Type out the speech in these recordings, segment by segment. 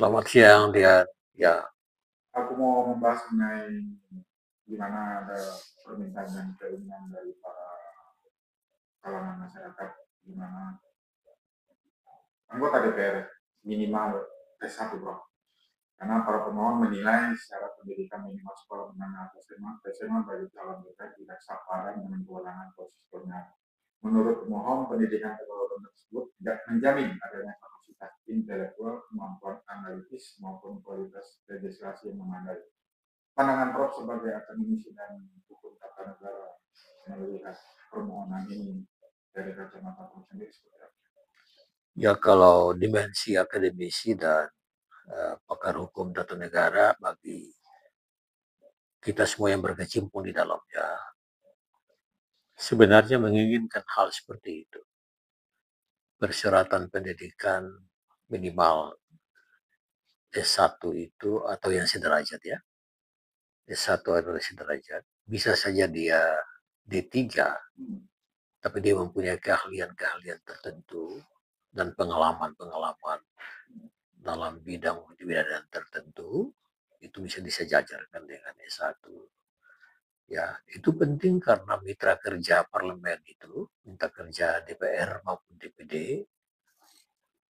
Selamat siang, Dian. Ya, Aku mau membahas mengenai gimana ada permintaan dan keinginan dari para kalangan masyarakat, gimana anggota DPR minimal S1 bro. Karena para pemohon menilai secara pendidikan minimal sekolah menengah atau SMA bagi calon DPR tidak sepadan dengan kewenangan konstitusional. Menurut pemohon, pendidikan kedua tersebut tidak menjamin adanya kapasitas intelektual, kemampuan analitis maupun kualitas legislasi yang memadai. Pandangan Prof sebagai akademisi dan hukum tata negara melihat permohonan ini dari kacamata Prof sendiri seperti apa? ya, kalau dimensi akademisi dan pakar hukum tata negara bagi kita semua yang berkecimpung di dalamnya, sebenarnya menginginkan hal seperti itu. Persyaratan pendidikan minimal S1 itu atau yang sederajat ya. S1 adalah sederajat. Bisa saja dia D3, tapi dia mempunyai keahlian-keahlian tertentu dan pengalaman-pengalaman dalam bidang tertentu, itu bisa disejajarkan dengan S1. Ya, itu penting karena mitra kerja parlemen itu, mitra kerja DPR maupun DPD,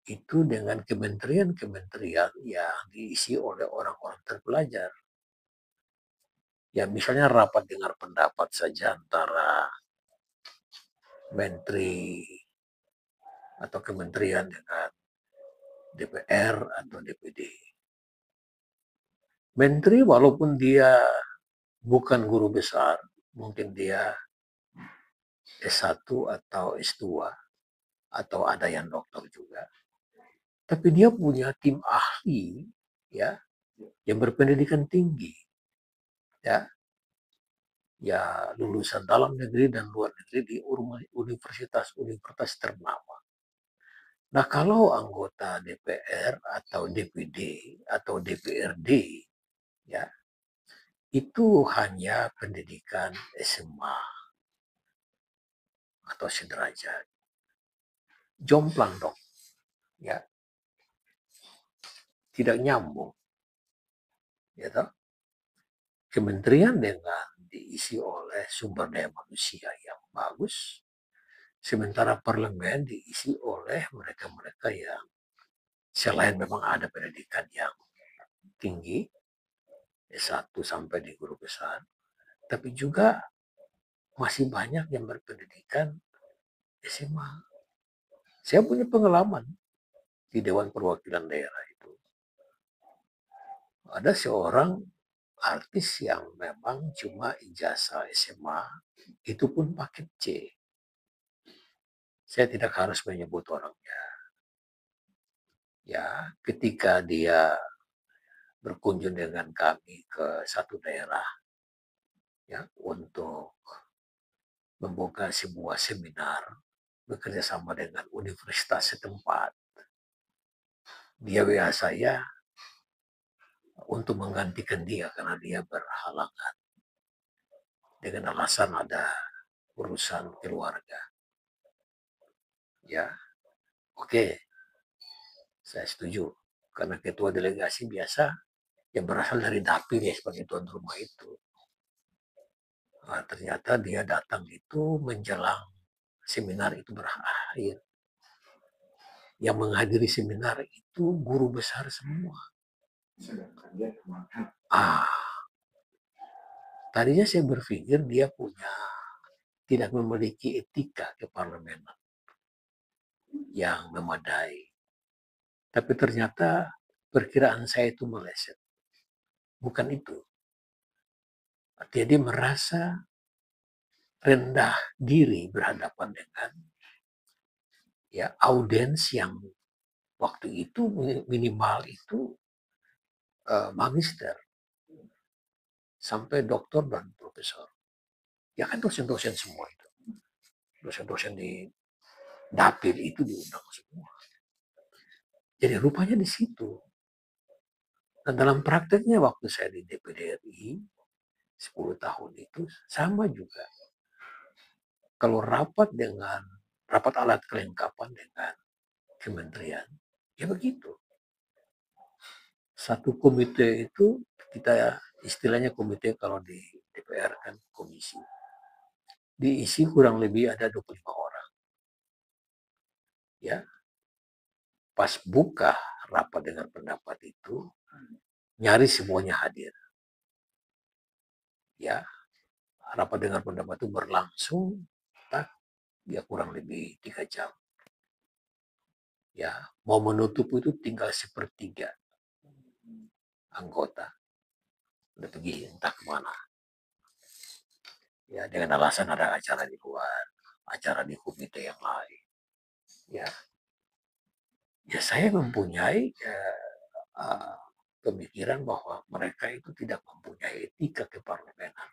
itu dengan kementerian-kementerian yang diisi oleh orang-orang terpelajar. Ya, misalnya rapat dengar pendapat saja antara menteri atau kementerian dengan DPR atau DPD. Menteri walaupun dia bukan guru besar, mungkin dia S1 atau S2 atau ada yang dokter juga. Tapi dia punya tim ahli ya yang berpendidikan tinggi ya, ya lulusan dalam negeri dan luar negeri di universitas ternama. Nah, kalau anggota DPR atau DPD atau DPRD ya, itu hanya pendidikan SMA atau sederajat. Jomplang dong ya, tidak nyambung ya toh. Kementerian dengan diisi oleh sumber daya manusia yang bagus, sementara parlemen diisi oleh mereka-mereka yang selain memang ada pendidikan yang tinggi, S1 sampai di guru besar, tapi juga masih banyak yang berpendidikan SMA. Saya punya pengalaman di Dewan Perwakilan Daerah itu. Ada seorang artis yang memang cuma ijazah SMA, itu pun paket C. Saya tidak harus menyebut orangnya. Ya, ketika dia berkunjung dengan kami ke satu daerah ya untuk membuka sebuah seminar bekerja sama dengan universitas setempat. Dia WA saya untuk menggantikan dia karena dia berhalangan dengan alasan ada urusan keluarga. Ya, oke, saya setuju karena ketua delegasi biasa yang berasal dari dapil ya sebagai tuan rumah itu. Nah, ternyata dia datang itu menjelang seminar itu berakhir. Yang menghadiri seminar itu guru besar semua. Sedangkan dia kemana? Tadinya saya berpikir dia tidak memiliki etika keparlemenan yang memadai. Tapi ternyata perkiraan saya itu meleset. Bukan itu. Artinya dia merasa rendah diri berhadapan dengan ya audiens yang waktu itu minimal itu magister sampai doktor dan profesor. Ya kan dosen-dosen semua itu. Dosen-dosen di dapil itu diundang semua. Jadi rupanya di situ. Nah, dalam prakteknya waktu saya di DPD RI 10 tahun itu sama juga. Kalau rapat alat kelengkapan dengan kementerian, ya begitu. Satu komite itu kita istilahnya komite kalau di DPR kan komisi. Diisi kurang lebih ada 25 orang. Ya, pas buka rapat dengan pendapat itu, nyaris semuanya hadir. Ya, rapat dengan pendapat itu berlangsung ya kurang lebih 3 jam. Ya, mau menutup itu tinggal sepertiga anggota udah pergi entah kemana. Ya, dengan alasan ada acara di luar, acara di komite yang lain. Ya, ya saya mempunyai pemikiran bahwa mereka itu tidak mempunyai etika keparlemenan.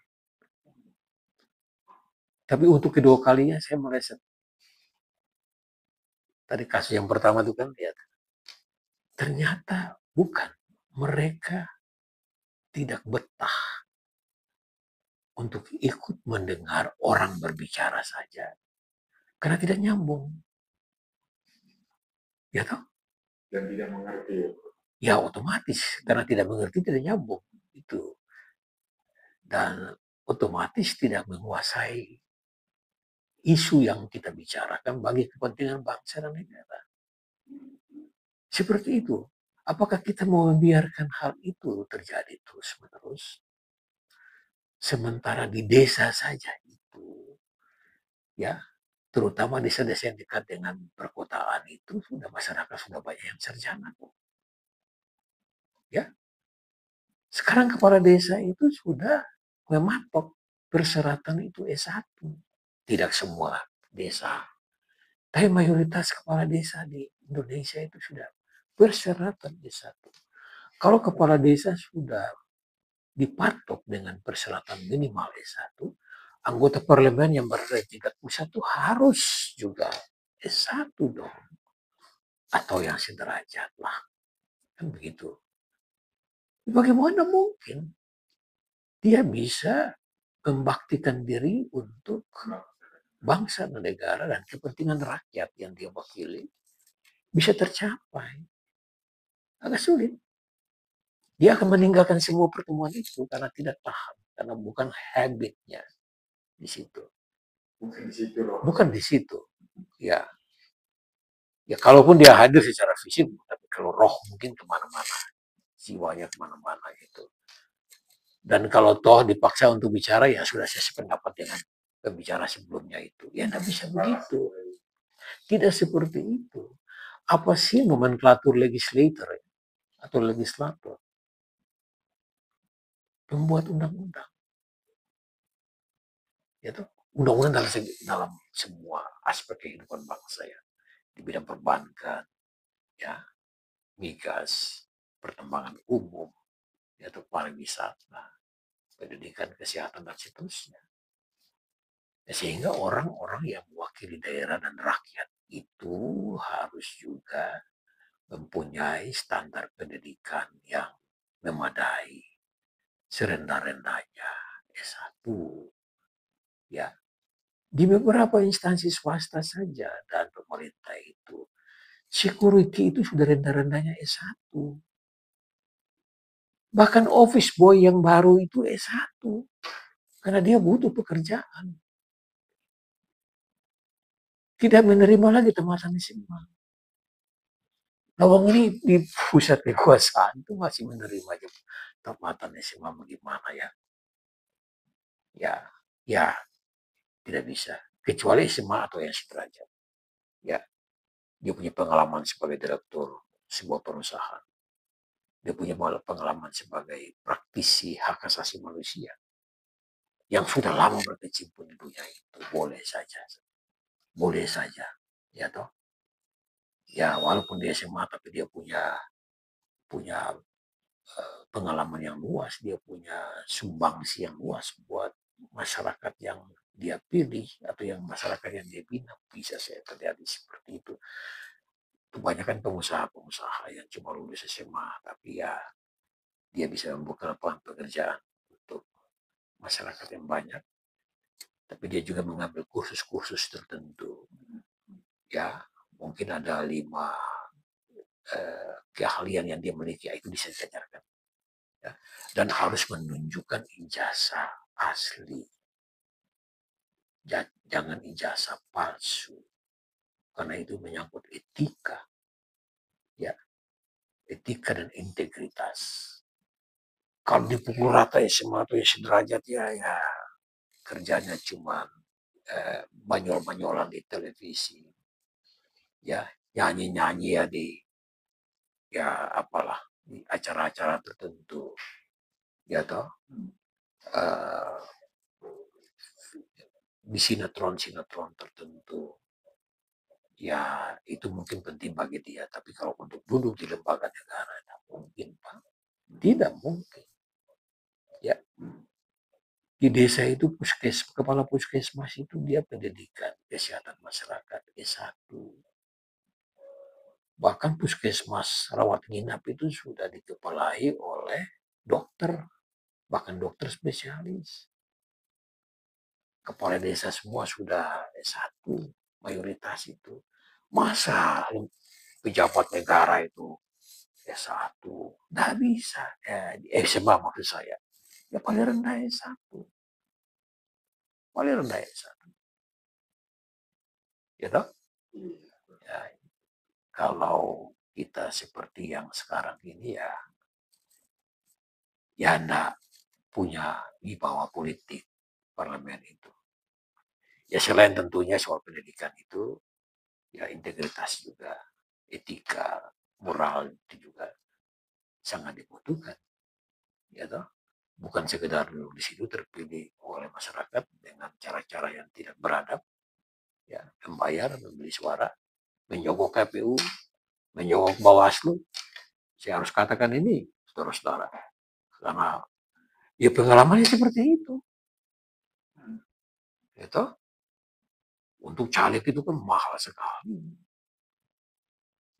Tapi untuk kedua kalinya saya merasa tadi kasus yang pertama itu kan lihat ternyata bukan, mereka tidak betah untuk ikut mendengar orang berbicara saja karena tidak nyambung. Ya toh? Dan tidak mengerti. Ya otomatis karena tidak mengerti tidak nyambung itu. Dan otomatis tidak menguasai isu yang kita bicarakan bagi kepentingan bangsa dan negara. Seperti itu. Apakah kita mau membiarkan hal itu terjadi terus-menerus? Sementara di desa saja itu, ya, terutama desa-desa yang dekat dengan perkotaan itu, sudah masyarakat sudah banyak yang sarjana. Ya, sekarang kepala desa itu sudah mematok persyaratan itu S1. Tidak semua desa, tapi mayoritas kepala desa di Indonesia itu sudah persyaratan S1. Kalau kepala desa sudah dipatok dengan persyaratan minimal S1, anggota parlemen yang berada di tingkat pusat itu harus juga S1 dong. Atau yang sederajat lah. Kan begitu. Bagaimana mungkin dia bisa membaktikan diri untuk bangsa dan negara dan kepentingan rakyat yang dia wakili bisa tercapai? Agak sulit. Dia akan meninggalkan semua pertemuan itu karena tidak paham, karena bukan habitnya di situ. Bukan di situ. Ya, ya kalaupun dia hadir secara fisik, tapi kalau roh mungkin kemana-mana, jiwanya kemana-mana gitu. Dan kalau toh dipaksa untuk bicara, ya sudah saya sependapat dengan pembicara sebelumnya itu. Ya tidak bisa begitu. Tidak seperti itu. Apa sih nomenklatur legislator atau legislator? Pembuat undang-undang. Ya toh? Undang-undang dalam semua aspek kehidupan bangsa ya. Di bidang perbankan, ya, migas, pertambangan umum, yaitu pariwisata, pendidikan, kesehatan, dan seterusnya. Sehingga orang-orang yang mewakili daerah dan rakyat itu harus juga mempunyai standar pendidikan yang memadai, serendah-rendahnya S1. Ya, di beberapa instansi swasta saja dan pemerintah itu, security itu sudah rendah-rendahnya S1. Bahkan office boy yang baru itu S1. Karena dia butuh pekerjaan. Tidak menerima lagi tamatan SMA. Lawang ini di pusat kekuasaan itu masih menerima aja tamatan SMA bagaimana ya. Ya, tidak bisa. Kecuali SMA atau yang sederajat. Ya, dia punya pengalaman sebagai direktur sebuah perusahaan. Dia punya pengalaman sebagai praktisi hak asasi manusia. Yang sudah lama berkecimpung di dunia itu. Boleh saja. Boleh saja. Ya toh. Ya walaupun dia SMA tapi dia punya pengalaman yang luas, dia punya sumbangsi yang luas buat masyarakat yang dia pilih atau yang masyarakat yang dia bina. Bisa saya terjadi seperti itu. Kebanyakan pengusaha-pengusaha yang cuma lulus SMA tapi ya dia bisa membuka lapangan pekerjaan untuk masyarakat yang banyak. Tapi dia juga mengambil kursus-kursus tertentu. Ya, mungkin ada 5 keahlian yang dia miliki itu disejajarkan. Ya. Dan harus menunjukkan ijazah asli. Jangan ijazah palsu. Karena itu menyangkut etika. Ya, etika dan integritas. Kalau dipukul rata SMA atau sederajat ya kerjanya cuma banyol-banyolan di televisi. Ya, nyanyi-nyanyi ya di acara-acara tertentu. Ya toh. Di sinetron-sinetron tertentu. Ya, itu mungkin penting bagi dia. Tapi kalau untuk duduk di lembaga negara, tidak mungkin, Pak. Tidak mungkin. Ya. Di desa itu kepala puskesmas itu dia pendidikan kesehatan masyarakat S1. Bahkan puskesmas rawat inap itu sudah dikepalai oleh dokter, bahkan dokter spesialis. Kepala desa semua sudah S1, mayoritas itu. Masa pejabat negara itu S1? Nggak bisa. SMA maksud saya. Ya paling rendah S1. Paling rendah S1. Ya toh? Ya, kalau kita seperti yang sekarang ini ya enggak punya wibawa politik parlemen itu. Ya selain tentunya soal pendidikan itu, ya integritas juga, etika, moral itu juga sangat dibutuhkan. Ya toh? Bukan sekedar di situ terpilih oleh masyarakat dengan cara-cara yang tidak beradab, ya membayar, membeli suara, menyogok KPU, menyogok Bawaslu. Saya harus katakan ini, saudara-saudara, karena ya pengalamannya seperti itu. Gitu. Untuk caleg itu kan mahal sekali.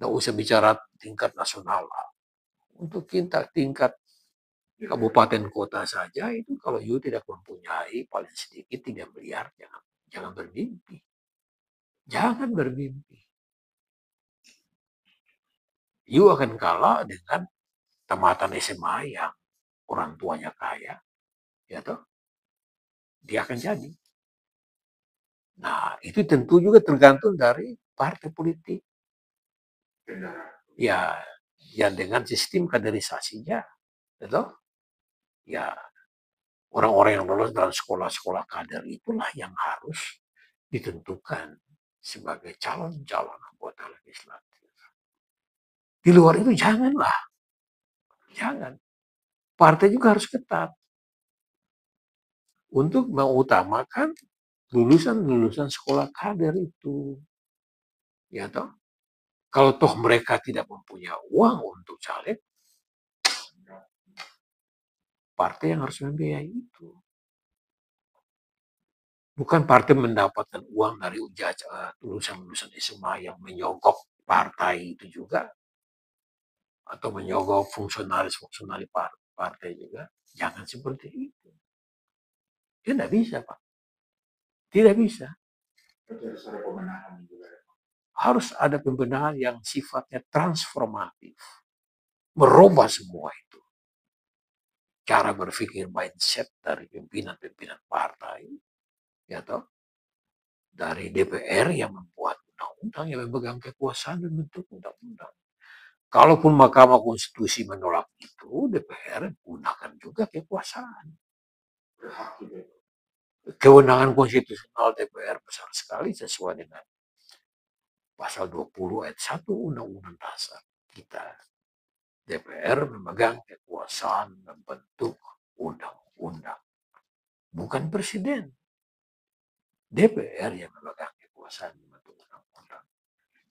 Nggak usah bicara tingkat nasional. Untuk tingkat kabupaten kota saja itu kalau you tidak mempunyai paling sedikit 3 miliar, jangan bermimpi. Jangan bermimpi. You akan kalah dengan tamatan SMA yang orang tuanya kaya. Ya toh? Dia akan jadi. Nah, itu tentu juga tergantung dari partai politik. Ya, yang dengan sistem kaderisasinya. Gitu? Ya, orang-orang yang lolos dalam sekolah-sekolah kader itulah yang harus ditentukan sebagai calon-calon anggota legislatif. Di luar itu janganlah. Jangan. Partai juga harus ketat untuk mengutamakan lulusan-lulusan sekolah kader itu. Ya toh? Kalau toh mereka tidak mempunyai uang untuk caleg, partai yang harus membiayai itu. Bukan partai mendapatkan uang dari lulusan-lulusan SMA yang menyogok partai itu juga. Atau menyogok fungsionalis partai juga. Jangan seperti itu. Ya tidak bisa, Pak. Tidak bisa. Harus ada pembenahan yang sifatnya transformatif. Merubah semua itu. Cara berpikir mindset dari pimpinan-pimpinan partai. Ya toh? Dari DPR yang membuat undang-undang, yang memegang kekuasaan dan bentuk undang-undang. Kalaupun Mahkamah Konstitusi menolak itu, DPR gunakan juga kekuasaan. Kewenangan konstitusional DPR besar sekali sesuai dengan pasal 20 ayat 1 Undang-Undang Dasar kita. DPR memegang kekuasaan membentuk undang-undang. Bukan presiden. DPR yang memegang kekuasaan membentuk undang-undang.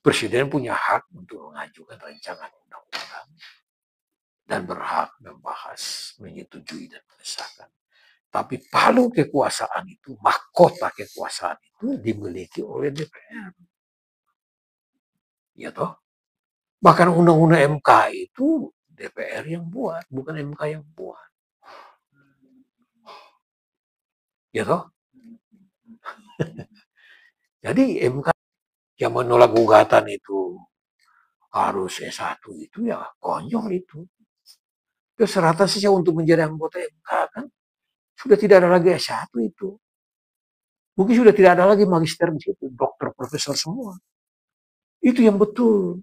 Presiden punya hak untuk mengajukan rancangan undang-undang dan berhak membahas, menyetujui dan mengesahkan. Tapi palu kekuasaan itu, mahkota kekuasaan itu dimiliki oleh DPR. Ya toh? Bahkan undang-undang MK itu DPR yang buat, bukan MK yang buat. Ya toh? Jadi MK yang menolak gugatan itu harus S1 itu ya konyol itu. Terus rata saja untuk menjadi anggota MK kan sudah tidak ada lagi S1 itu. Mungkin sudah tidak ada lagi magister di situ, dokter, profesor semua. Itu yang betul.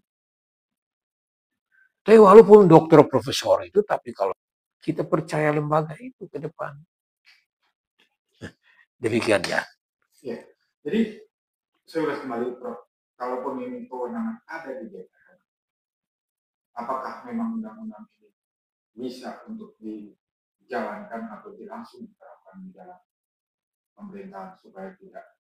Tapi walaupun dokter, profesor itu, tapi kalau kita percaya lembaga itu ke depan. Demikian ya. Ya, jadi saya ulas kembali, Prof. Kalaupun ini kewenangan ada di DPR, apakah memang undang-undang ini bisa untuk dijalankan atau langsung diterapkan di dalam pemerintahan supaya tidak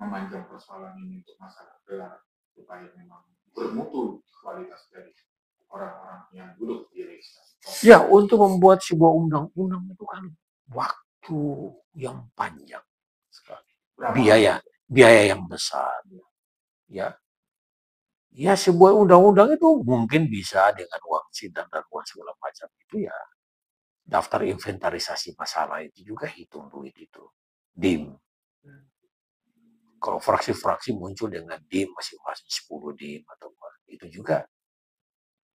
memanjang persoalan ini untuk masyarakat gelar, supaya memang bermutu kualitas dari orang-orang yang duduk di legislatif. Ya, untuk membuat sebuah undang-undang itu kan waktu yang panjang sekali. Biaya yang besar. Ya, ya sebuah undang-undang itu mungkin bisa dengan uang sidang dan uang segala macam itu ya. Daftar inventarisasi masalah itu juga hitung duit itu. DIM. Kalau fraksi-fraksi muncul dengan DIM masing-masing 10 DIM atau apa, itu juga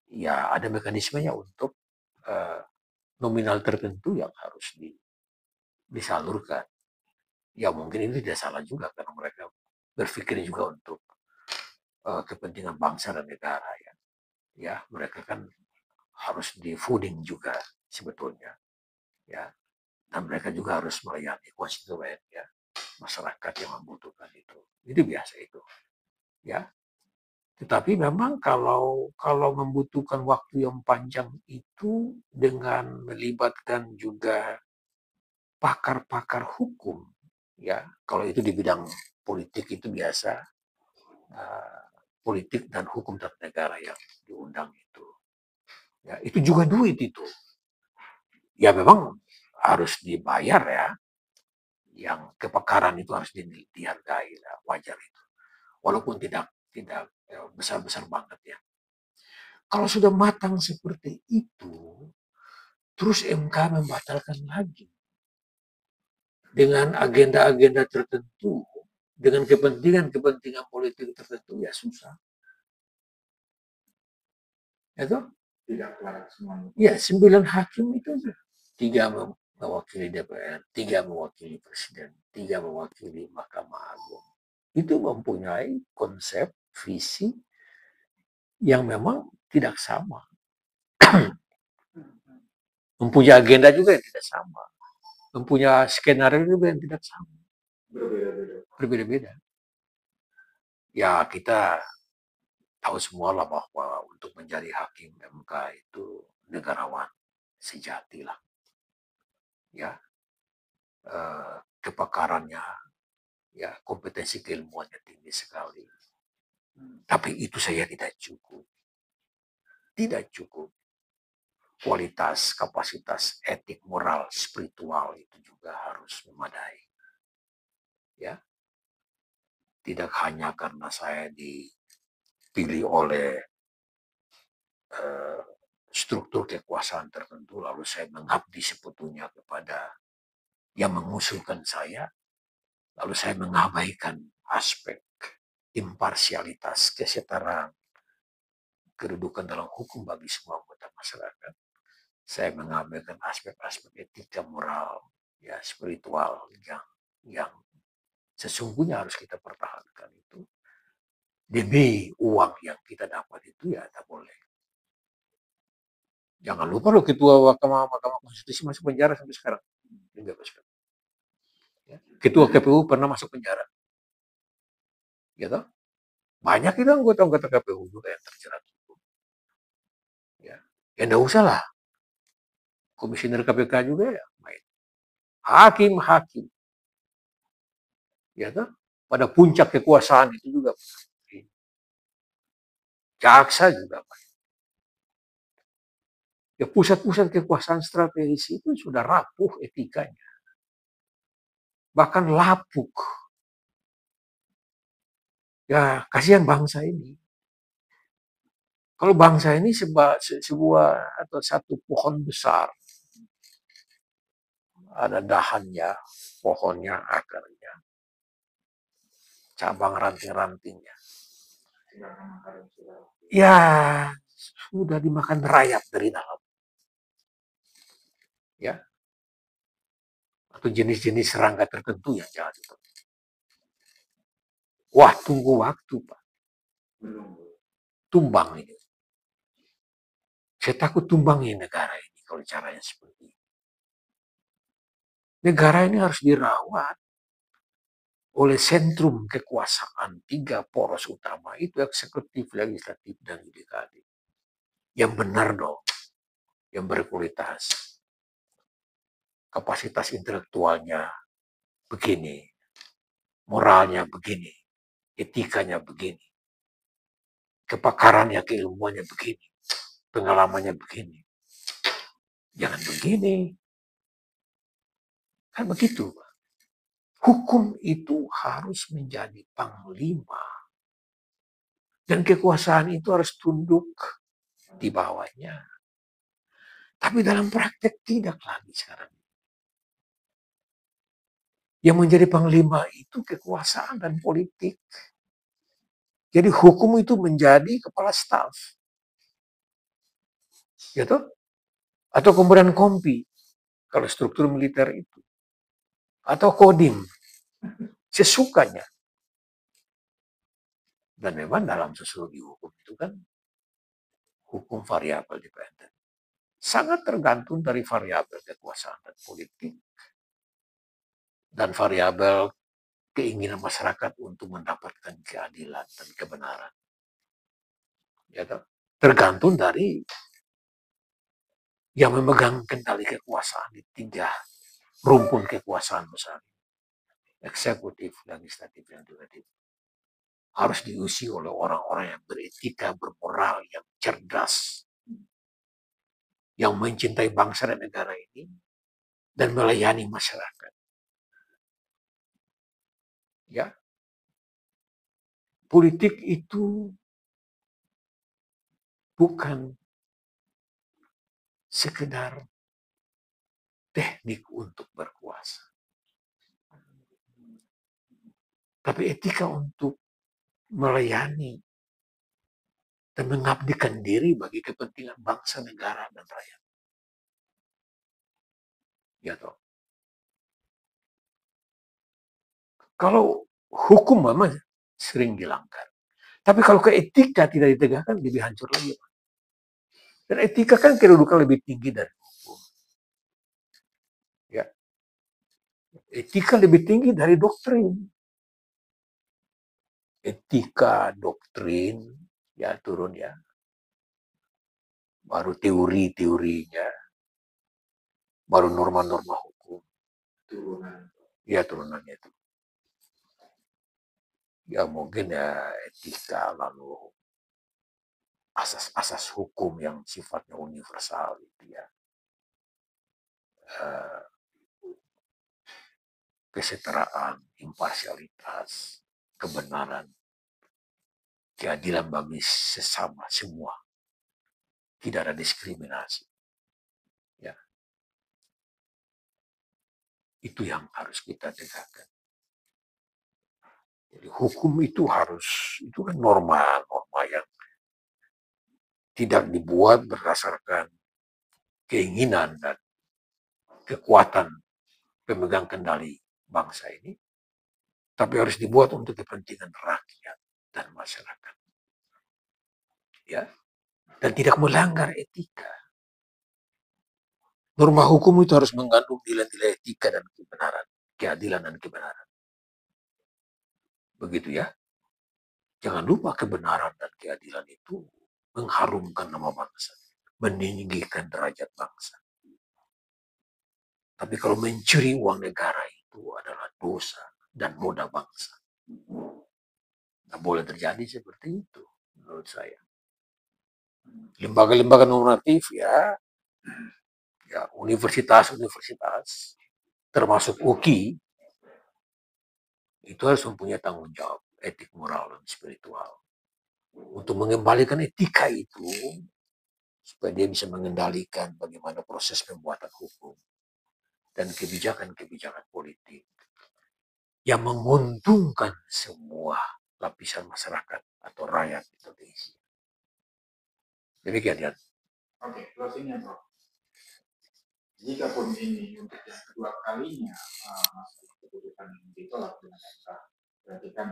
ya ada mekanismenya untuk nominal tertentu yang harus disalurkan. Ya mungkin ini tidak salah juga karena mereka berpikir juga untuk kepentingan bangsa dan negara ya. Ya mereka kan harus di fooding juga sebetulnya ya, dan mereka juga harus melayani konstituen ya, masyarakat yang membutuhkan itu biasa itu ya. Tetapi memang kalau membutuhkan waktu yang panjang itu dengan melibatkan juga pakar-pakar hukum ya, kalau itu di bidang politik itu biasa politik dan hukum tata negara yang diundang itu ya, itu juga duit itu ya, memang harus dibayar ya, yang kepakaran itu harus dihargai lah, wajar itu walaupun tidak besar-besar banget ya. Kalau sudah matang seperti itu terus MK membatalkan lagi dengan agenda-agenda tertentu, dengan kepentingan-kepentingan politik tertentu ya susah. Ya toh? Tidak kelar semuanya. Ya 9 hakim itu aja. 3 mewakili DPR, 3 mewakili Presiden, 3 mewakili Mahkamah Agung. Itu mempunyai konsep, visi yang memang tidak sama. Mempunyai agenda juga yang tidak sama. Mempunyai skenario juga yang tidak sama. Berbeda-beda. Ya kita tahu semua lah bahwa untuk menjadi hakim MK itu negarawan sejati lah. Ya, kepakarannya, ya kompetensi keilmuannya tinggi sekali. Tapi itu saya tidak cukup. Tidak cukup. Kualitas, kapasitas, etik, moral, spiritual itu juga harus memadai. Ya, tidak hanya karena saya dipilih oleh struktur kekuasaan tertentu lalu saya mengabdi sebetulnya kepada yang mengusulkan saya, lalu saya mengabaikan aspek imparsialitas, kesetaraan, kedudukan dalam hukum bagi semua anggota masyarakat. Saya mengabaikan aspek-aspek etika, moral, ya spiritual yang sesungguhnya harus kita pertahankan itu. Demi uang yang kita dapat itu ya tak boleh. Jangan lupa loh ketua Mahkamah Konstitusi masuk penjara sampai sekarang. Ya. Ketua KPU pernah masuk penjara. Gitu. Banyak itu anggota-anggota KPU juga yang terjerat. Ya, enggak usah lah. Komisioner KPK juga ya main. Hakim-hakim. Ya kan? Pada puncak kekuasaan itu juga. Jaksa juga main. Ya pusat-pusat kekuasaan strategis itu sudah rapuh etikanya. Bahkan lapuk. Ya kasihan bangsa ini. Kalau bangsa ini sebuah atau satu pohon besar. Ada dahannya, pohonnya, akarnya, cabang ranting-rantingnya. Silakan akar sudah. Ya, sudah dimakan rayap dari dalam. Ya, atau jenis-jenis serangga tertentu yang jahat itu. Wah, tunggu waktu, Pak. Belum. Tumbang ini. Saya takut tumbangnya negara ini kalau caranya seperti ini. Negara ini harus dirawat oleh sentrum kekuasaan 3 poros utama itu, eksekutif, legislatif, dan yudikatif. Yang benar dong, yang berkualitas. Kapasitas intelektualnya begini, moralnya begini, etikanya begini, kepakarannya, keilmuannya begini, pengalamannya begini. Jangan begini. Kan begitu. Hukum itu harus menjadi panglima. Dan kekuasaan itu harus tunduk di bawahnya. Tapi dalam praktek tidak lagi sekarang. Yang menjadi panglima itu kekuasaan dan politik. Jadi hukum itu menjadi kepala staf. Gitu? Atau kemudian kompi. Kalau struktur militer itu. Atau kodim. Sesukanya. Dan memang dalam sosiologi hukum itu kan hukum variabel dependen. Sangat tergantung dari variabel kekuasaan dan politik. Dan variabel keinginan masyarakat untuk mendapatkan keadilan dan kebenaran. Ya, tergantung dari yang memegang kendali kekuasaan di 3 rumpun kekuasaan besar. Eksekutif, legislatif, dan yudikatif. Harus diusi oleh orang-orang yang beretika, bermoral, yang cerdas, yang mencintai bangsa dan negara ini, dan melayani masyarakat. Ya, politik itu bukan sekedar teknik untuk berkuasa, tapi etika untuk melayani dan mengabdikan diri bagi kepentingan bangsa, negara, dan rakyat. Ya toh. Kalau hukum memang sering dilanggar. Tapi kalau keetika tidak ditegakkan, lebih hancur lagi. Dan etika kan kedudukan lebih tinggi dari hukum. Ya. Etika lebih tinggi dari doktrin. Etika, doktrin, ya turun ya. Baru teori-teorinya, baru norma-norma hukum. Turunan. Ya turunannya itu. Ya mungkin ya etika, lalu asas-asas hukum yang sifatnya universal itu ya. Kesetaraan, imparsialitas, kebenaran, keadilan bagi sesama semua. Tidak ada diskriminasi. Ya. Itu yang harus kita tegakkan. Jadi hukum itu kan norma-norma yang tidak dibuat berdasarkan keinginan dan kekuatan pemegang kendali bangsa ini, tapi harus dibuat untuk kepentingan rakyat dan masyarakat. Ya, dan tidak melanggar etika. Norma hukum itu harus mengandung nilai-nilai etika dan kebenaran, keadilan dan kebenaran. Begitu ya. Jangan lupa kebenaran dan keadilan itu mengharumkan nama bangsa, meninggikan derajat bangsa. Tapi kalau mencuri uang negara itu adalah dosa dan noda bangsa. Tidak boleh terjadi seperti itu menurut saya. Lembaga-lembaga normatif ya universitas-universitas termasuk UKI itu harus mempunyai tanggung jawab etik, moral, dan spiritual untuk mengembalikan etika itu supaya dia bisa mengendalikan bagaimana proses pembuatan hukum dan kebijakan-kebijakan politik yang menguntungkan semua lapisan masyarakat atau rakyat Indonesia. Demikian ya. Oke, closingnya Prof. Jikapun ini untuk yang kedua kalinya masalah keputusan ini ditolak dengan MK, berarti kan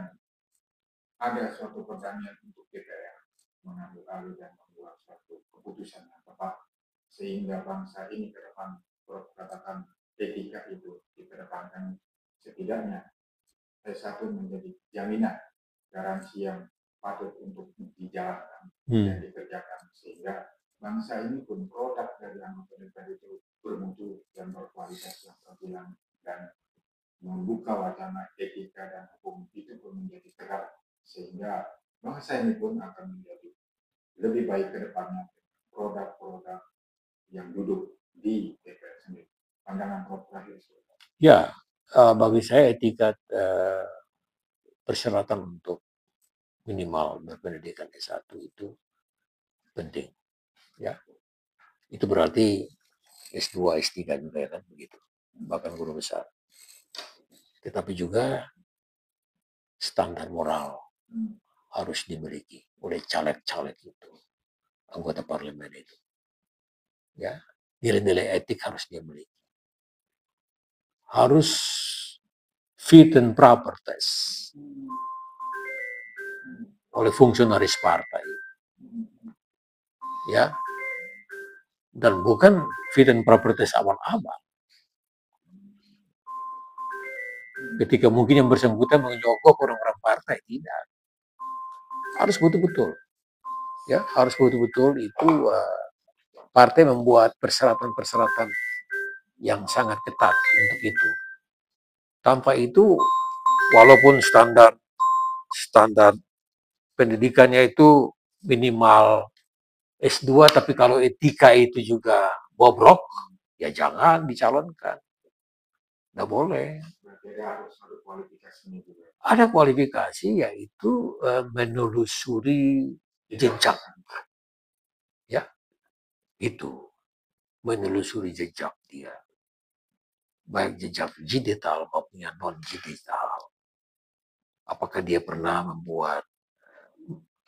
ada suatu perdamaian untuk DPR mengambil alih dan membuat suatu keputusan yang tepat sehingga bangsa ini ke depan katakan etika itu dikedepankan, setidaknya satu menjadi jaminan garansi yang patut untuk dijalankan dan dikerjakan sehingga bangsa ini pun produk dari anggota DPR itu bermutu dan berkualitas yang terbilang dan membuka wacana etika dan hukum itu pun menjadi tegak sehingga bangsa ini pun akan menjadi lebih baik ke depannya produk-produk yang duduk di DPR sendiri. Pandangan Prof terakhir. Ya, bagi saya etika persyaratan untuk minimal berpendidikan S1 itu penting. Ya, itu berarti S2, S3 juga ya kan begitu. Bahkan guru besar. Tetapi juga standar moral harus dimiliki oleh caleg-caleg itu, anggota parlemen itu. Ya, nilai-nilai etik harus dia miliki. Harus fit and proper test oleh fungsionaris partai. Ya, dan bukan fit and proper test awal-awal. Ketika mungkin yang bersangkutan menyogok orang-orang partai, tidak. Harus betul-betul. Ya, harus betul-betul itu partai membuat persyaratan-persyaratan yang sangat ketat untuk itu. Tanpa itu, walaupun standar pendidikannya itu minimal S2, tapi kalau etika itu juga bobrok, ya jangan dicalonkan. Nggak boleh. Ada kualifikasi, yaitu menelusuri jejak. Ya, itu. Menelusuri jejak dia. Baik jejak digital maupun yang non-digital. Apakah dia pernah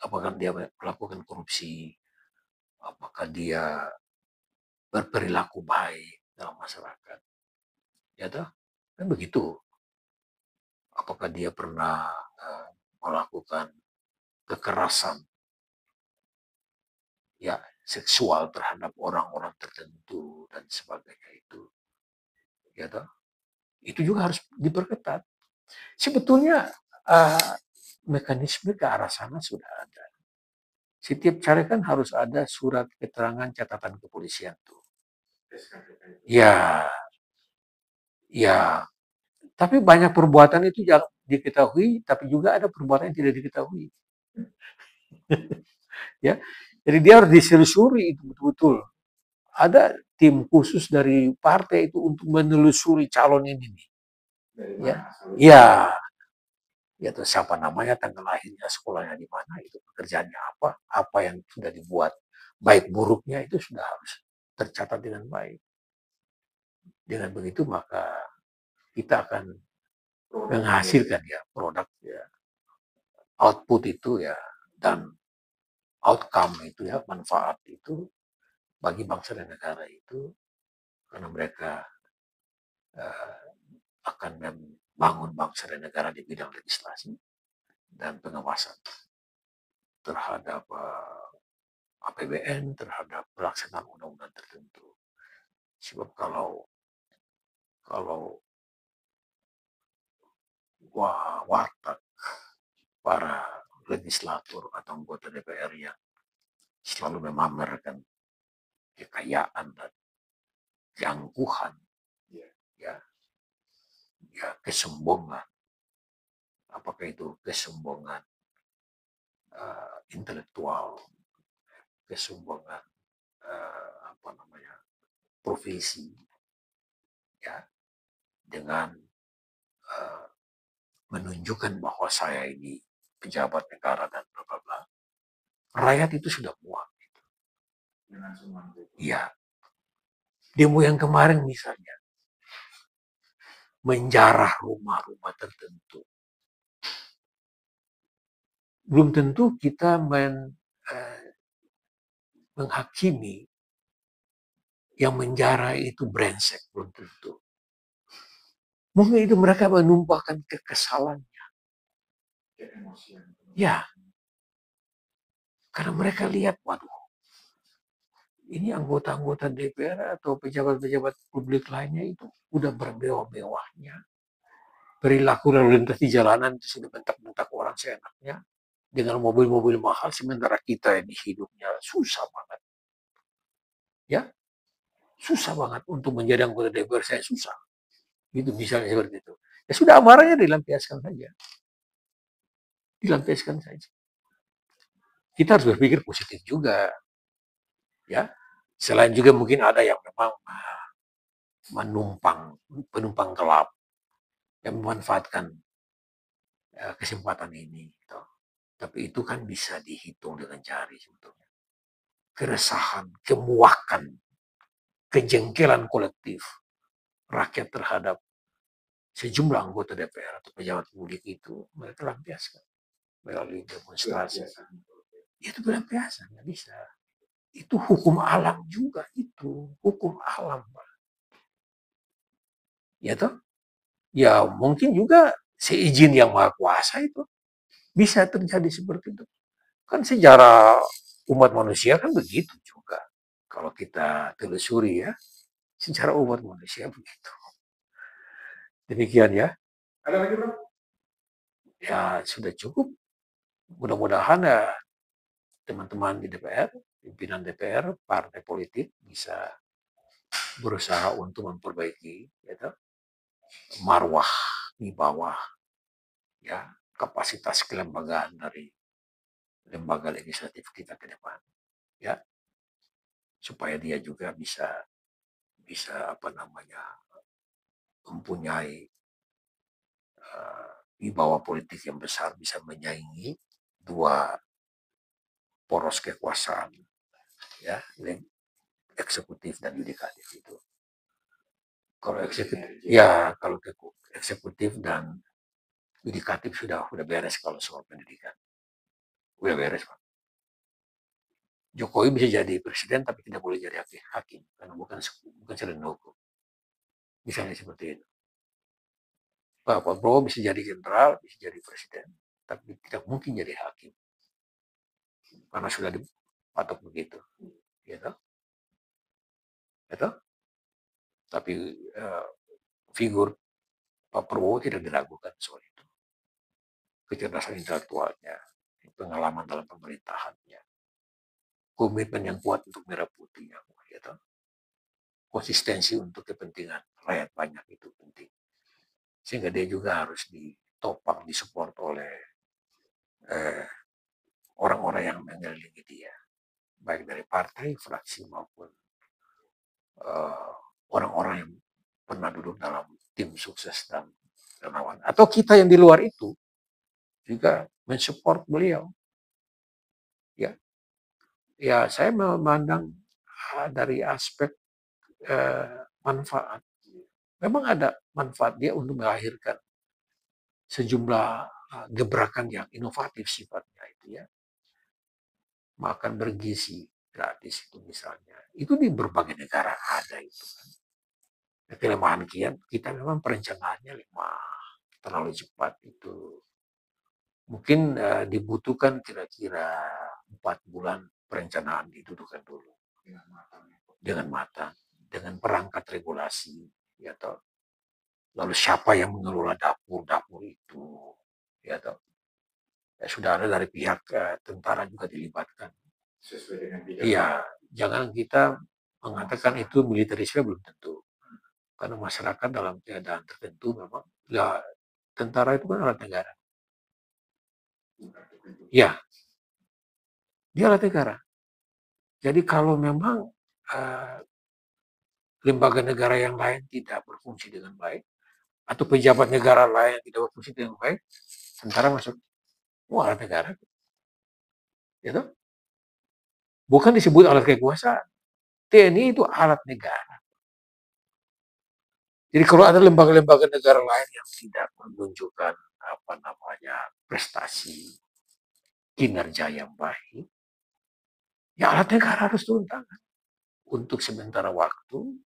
apakah dia melakukan korupsi, apakah dia berperilaku baik dalam masyarakat. Ya toh? Kan begitu. Apakah dia pernah melakukan kekerasan ya seksual terhadap orang-orang tertentu dan sebagainya itu. Ya toh? Itu juga harus diperketat. Sebetulnya mekanisme ke arah sana sudah ada. Setiap caleg kan harus ada surat keterangan catatan kepolisian tuh. Ya, ya. Tapi banyak perbuatan itu yang diketahui, tapi juga ada perbuatan yang tidak diketahui. Ya, jadi dia harus diselusuri itu betul-betul. Ada tim khusus dari partai itu untuk menelusuri calon ini nih. Ya, ya, ya tuh siapa namanya, tanggal lahirnya, sekolahnya di mana, itu pekerjaannya apa yang sudah dibuat, baik buruknya itu sudah harus tercatat dengan baik. Dengan begitu maka kita akan menghasilkan ya produk ya, output itu ya, dan outcome itu ya, manfaat itu bagi bangsa dan negara itu, karena mereka akan membangun bangsa dan negara di bidang legislasi dan pengawasan terhadap APBN, terhadap pelaksanaan undang-undang tertentu. Sebab kalau watak para legislator atau anggota DPR yang selalu memamerkan kekayaan dan keangkuhan, ya kesombongan, apakah itu kesombongan intelektual, kesombongan profesi, ya, dengan menunjukkan bahwa saya ini pejabat negara dan bla bla bla. Rakyat itu sudah muak. Iya. Demo yang kemarin misalnya menjarah rumah-rumah tertentu. belum tentu kita menghakimi yang menjara itu brengsek, belum tentu. Mungkin itu mereka menumpahkan kekesalan. Ya, karena mereka lihat, waduh, ini anggota-anggota DPR atau pejabat-pejabat publik lainnya itu udah bermewah-mewahnya. Perilaku lalu lintas di jalanan itu sudah bentak-bentak orang seenaknya. Dengan mobil-mobil mahal, sementara kita ini hidupnya susah banget. Ya, susah banget untuk menjadi anggota DPR, saya susah. Itu misalnya seperti itu. Ya sudah, amarahnya dilampiaskan saja. Dilampiaskan saja. Kita harus berpikir positif juga. Ya, selain juga mungkin ada yang memang penumpang gelap yang memanfaatkan kesempatan ini. Gitu. Tapi itu kan bisa dihitung dengan jari sebetulnya. Keresahan, kemuakan, kejengkelan kolektif rakyat terhadap sejumlah anggota DPR atau pejabat publik itu mereka lampiaskan melalui demonstrasi. Itu pelampiasan, nggak bisa. Itu hukum alam juga, itu hukum alam, Pak. Ya toh? Ya mungkin juga seizin yang maha kuasa itu bisa terjadi seperti itu. Kan sejarah umat manusia kan begitu juga. Kalau kita telusuri ya, sejarah umat manusia begitu. Demikian ya. Ada lagi, Bro? Ya sudah cukup. Mudah-mudahan ya teman-teman di DPR, pimpinan DPR, partai politik bisa berusaha untuk memperbaiki ya, marwah di bawah ya kapasitas kelembagaan dari lembaga legislatif kita ke depan ya, supaya dia juga bisa apa namanya mempunyai wibawa politik yang besar, bisa menyaingi dua poros kekuasaan ya, eksekutif dan yudikatif itu. Kalau eksekutif ya, kalau eksekutif dan yudikatif sudah beres kalau soal pendidikan. Udah beres, Pak. Jokowi bisa jadi presiden tapi tidak boleh jadi hakim karena bukan sarjana hukum. Misalnya seperti itu. Pak Prabowo bisa jadi jenderal, bisa jadi presiden, tapi tidak mungkin jadi hakim karena sudah dipatok begitu, gitu. Gitu. Tapi figur Pak Prabowo tidak diragukan soal itu. Kecerdasan intelektualnya, pengalaman dalam pemerintahannya, komitmen yang kuat untuk merah putihnya, gitu. Konsistensi untuk kepentingan rakyat banyak itu penting. Sehingga dia juga harus ditopang, disupport oleh orang-orang yang mengelilingi dia. Baik dari partai, fraksi maupun orang-orang yang pernah duduk dalam tim sukses dan relawan. Atau kita yang di luar itu juga mensupport beliau. Ya, ya saya memandang dari aspek manfaat. Memang ada manfaat dia untuk melahirkan sejumlah gebrakan yang inovatif sifatnya itu ya. Makan bergizi gratis itu misalnya. Itu di berbagai negara ada itu kan. Kelemahan kita memang perencanaannya lemah, terlalu cepat itu. Mungkin dibutuhkan kira-kira 4 bulan perencanaan didudukan dulu dengan matang, dengan perangkat regulasi, ya toh. Lalu siapa yang mengelola dapur-dapur itu, ya toh. Ya, sudah ada dari pihak tentara juga dilibatkan. Iya, jangan kita mengatakan itu militerisme, belum tentu. Karena masyarakat dalam keadaan tertentu memang, ya tentara itu kan alat negara. Ya, dia alat negara. Jadi kalau memang lembaga negara yang lain tidak berfungsi dengan baik, atau pejabat negara lain tidak berfungsi dengan baik, tentara masuk, alat negara. Gitu? Bukan disebut alat kekuasaan. TNI itu alat negara. Jadi kalau ada lembaga-lembaga negara lain yang tidak menunjukkan prestasi kinerja yang baik, ya alat negara harus turun tangan untuk sementara waktu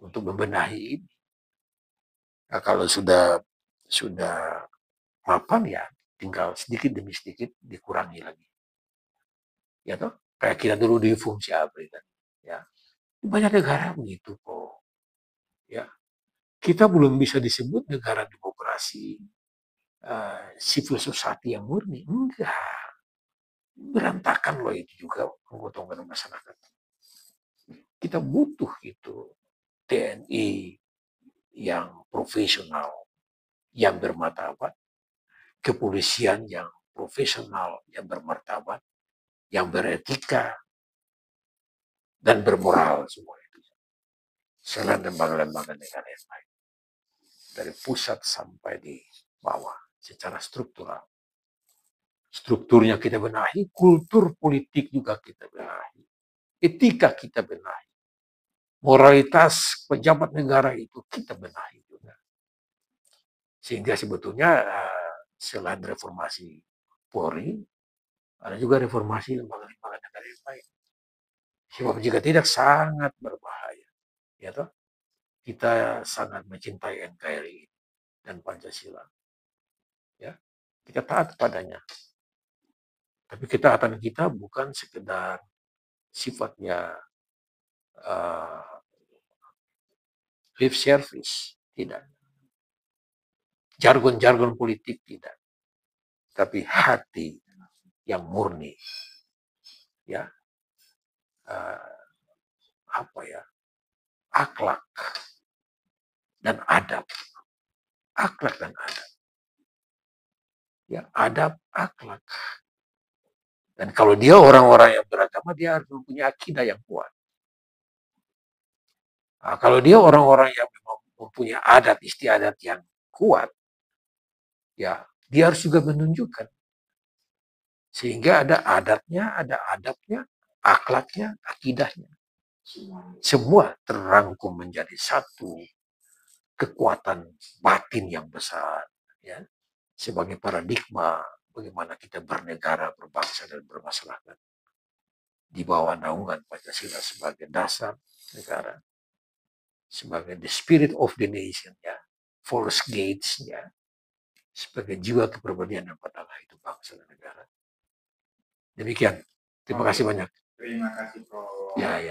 untuk membenahi ini. Nah, kalau sudah mapan ya tinggal sedikit demi sedikit dikurangi lagi. Ya toh, kayak kita dulu di fungsi ABRI kan. Ya, banyak negara begitu kok. Ya, kita belum bisa disebut negara demokrasi, civil society yang murni. Enggak. Berantakan loh itu juga anggota masyarakat. Kita butuh itu TNI yang profesional, yang bermartabat, kepolisian yang profesional, yang bermartabat, yang beretika, dan bermoral semua itu. Selain lembaga-lembaga negara yang lain. Dari pusat sampai di bawah secara struktural. Strukturnya kita benahi, kultur politik juga kita benahi. Etika kita benahi. Moralitas pejabat negara itu kita benahi juga. Sehingga sebetulnya selain reformasi Polri, ada juga reformasi lembaga-lembaga negara yang lain. Sebab jika tidak sangat berbahaya. Ya toh? Kita sangat mencintai NKRI dan Pancasila. Ya, kita taat padanya. Tapi ketaatan kita bukan sekedar sifatnya lip service, tidak. Jargon-jargon politik tidak. Tapi hati yang murni. Ya, apa ya? Akhlak dan adab. Akhlak dan adab. Ya, adab, akhlak. Dan kalau dia orang-orang yang beragama, dia harus mempunyai akidah yang kuat. Nah, kalau dia orang-orang yang mempunyai adat istiadat yang kuat, ya dia harus juga menunjukkan. Sehingga ada adatnya, ada adabnya, akhlaknya, akidahnya. Semua terangkum menjadi satu kekuatan batin yang besar. Ya, sebagai paradigma bagaimana kita bernegara, berbangsa, dan bermasyarakat. Di bawah naungan Pancasila sebagai dasar negara. Sebagai the spirit of the nation, ya, force gates-nya, sebagai jiwa kepribadian yang pertama itu bangsa dan negara. Demikian. Terima kasih banyak. Terima kasih, Prof. Ya.